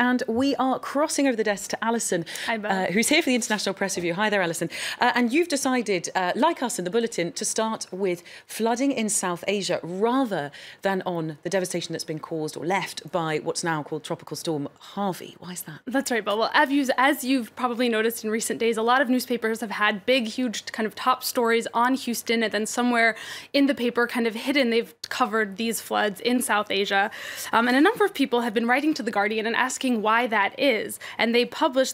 and we are crossing over the desk to Alison, who's here for the International Press Review. Hi there, Alison. And you've decided, like us in the bulletin, to start with flooding in South Asia rather than on the devastation that's been caused or left by what's now called Tropical Storm Harvey. Why is that? That's right, Bill. Well, as you've probably noticed in recent days, a lot of newspapers have had big, huge kind of top stories on Houston, and then somewhere in the paper, kind of hidden, they've covered these floods in South Asia. And a number of people have been writing to The Guardian and asking why that is. And The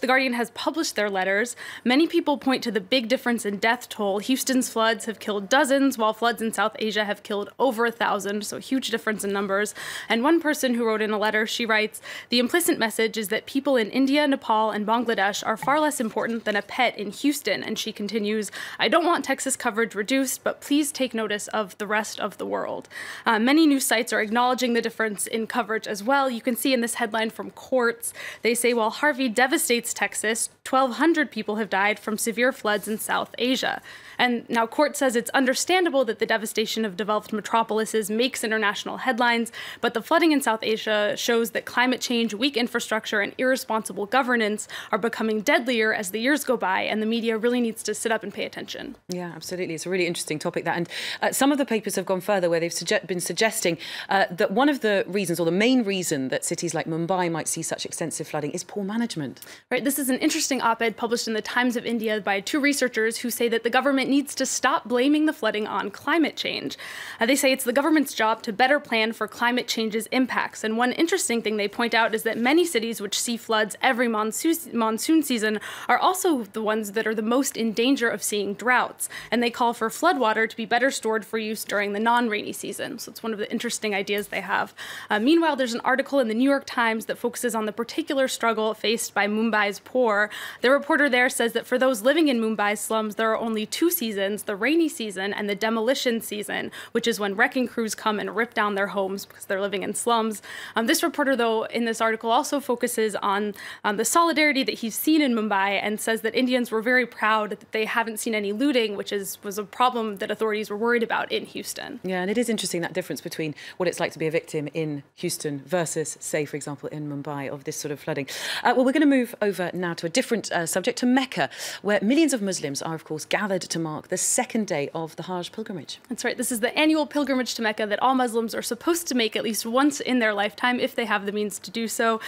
Guardian has published their letters. Many people point to the big difference in death toll. Houston's floods have killed dozens, while floods in South Asia have killed over 1,000, so a huge difference in numbers. And one person who wrote in a letter, she writes, "The implicit message is that people in India, Nepal, and Bangladesh are far less important than a pet in Houston." And she continues, "I don't want Texas coverage reduced, but please take notice of the rest of the world." Many news sites are acknowledging the difference in coverage as well. You can see in this headline from Quartz, they say, while Harvey devastates Texas, 1,200 people have died from severe floods in South Asia. And now Quartz says it's understandable that the devastation of developed metropolises makes international headlines, but the flooding in South Asia shows that climate change, weak infrastructure, and irresponsible governance are becoming deadlier as the years go by, and the media really needs to sit up and pay attention. Yeah, absolutely. It's a really interesting topic, that. And some of the papers have gone further, where they've been suggesting that one of the reasons, or the main reason, that cities like Mumbai might see such extensive flooding is poor management. Right. This is an interesting op-ed published in the Times of India by two researchers who say that the government needs to stop blaming the flooding on climate change. They say it's the government's job to better plan for climate change's impacts. And one interesting thing they point out is that many cities which see floods every monsoon season are also the ones that are the most in danger of seeing droughts. And they call for floodwater to be better stored for use during the non-rainy season. So it's one of the interesting ideas they have. Meanwhile, there's an article in the New York Times that focuses on the particular struggle faced by Mumbai's poor. The reporter there says that for those living in Mumbai's slums, there are only two seasons: the rainy season and the demolition season, which is when wrecking crews come and rip down their homes because they're living in slums. This reporter, though, in this article also focuses on the solidarity that he's seen in Mumbai, and says that Indians were very proud that they haven't seen any looting, which was a problem that authorities were worried about in Houston. Yeah, and it is interesting, that difference between what it's like to be a victim in Houston versus, say, for example, in Mumbai, of this sort of flooding. Well, we're going to move over now to a different subject, to Mecca, where millions of Muslims are, of course, gathered to mark the second day of the Hajj pilgrimage. That's right. This is the annual pilgrimage to Mecca that all Muslims are supposed to make at least once in their lifetime, if they have the means to do so.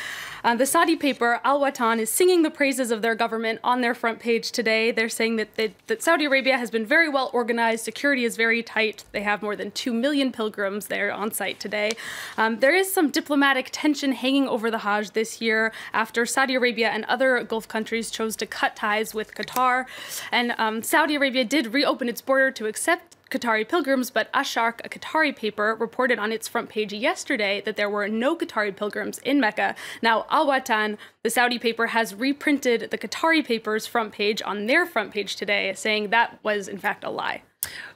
The Saudi paper Al Watan is singing the praises of their government on their front page today. They're saying that Saudi Arabia has been very well organized, security is very tight. They have more than 2 million pilgrims there on site today. There is some diplomatic tension hanging over the Hajj this year after Saudi Arabia and other Gulf countries chose to cut ties with Qatar. And Saudi Arabia did reopen its border to accept Qatari pilgrims, but Asharq, a Qatari paper, reported on its front page yesterday that there were no Qatari pilgrims in Mecca. Now, Al Watan, the Saudi paper, has reprinted the Qatari paper's front page on their front page today, saying that was, in fact, a lie.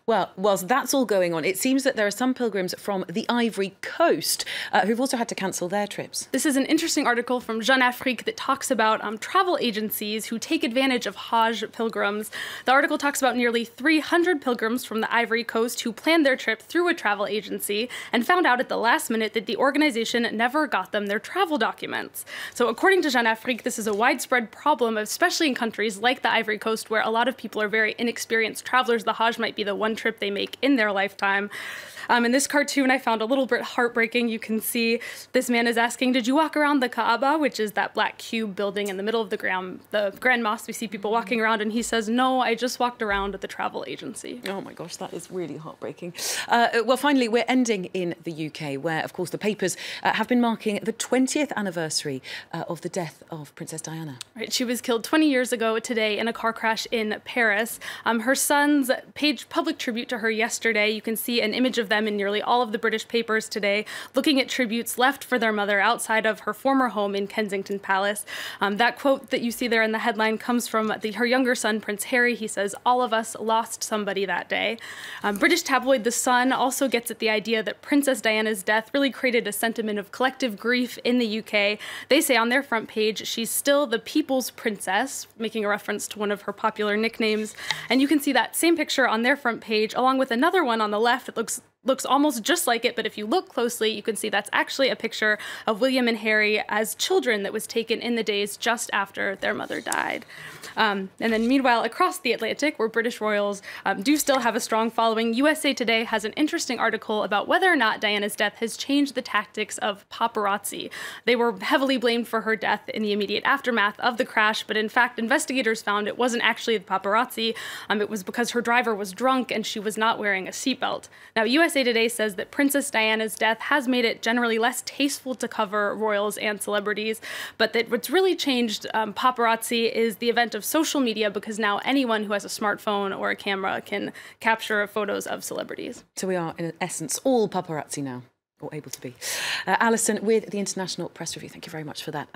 Well, whilst that's all going on, it seems that there are some pilgrims from the Ivory Coast who've also had to cancel their trips. This is an interesting article from Jeune Afrique that talks about travel agencies who take advantage of Hajj pilgrims. The article talks about nearly 300 pilgrims from the Ivory Coast who planned their trip through a travel agency and found out at the last minute that the organization never got them their travel documents. So according to Jeune Afrique, this is a widespread problem, especially in countries like the Ivory Coast, where a lot of people are very inexperienced travelers. The Hajj might be the one trip they make in their lifetime. In this cartoon, I found a little bit heartbreaking. You can see this man is asking, "Did you walk around the Kaaba?" which is that black cube building in the middle of the Grand Mosque. We see people walking around, and he says, "No, I just walked around at the travel agency." Oh my gosh, that is really heartbreaking. Well, finally, we're ending in the UK, where, of course, the papers have been marking the 20th anniversary of the death of Princess Diana. Right, she was killed 20 years ago today in a car crash in Paris. Her sons paid public tribute to her yesterday. You can see an image of them in nearly all of the British papers today, looking at tributes left for their mother outside of her former home in Kensington Palace. That quote that you see there in the headline comes from her younger son, Prince Harry. He says, "All of us lost somebody that day." British tabloid The Sun also gets at the idea that Princess Diana's death really created a sentiment of collective grief in the UK. They say on their front page, she's still the people's princess, making a reference to one of her popular nicknames. And you can see that same picture on their front page, along with another one on the left that looks looks almost just like it, but if you look closely, you can see that's actually a picture of William and Harry as children that was taken in the days just after their mother died. And then meanwhile, across the Atlantic, where British royals do still have a strong following, USA Today has an interesting article about whether or not Diana's death has changed the tactics of paparazzi. They were heavily blamed for her death in the immediate aftermath of the crash, but in fact, investigators found it wasn't actually the paparazzi. It was because her driver was drunk and she was not wearing a seatbelt. Now, USA Today says that Princess Diana's death has made it generally less tasteful to cover royals and celebrities, but that what's really changed paparazzi is the event of social media, because now anyone who has a smartphone or a camera can capture photos of celebrities. So we are, in essence, all paparazzi now, or able to be. Alison with the International Press Review, thank you very much for that.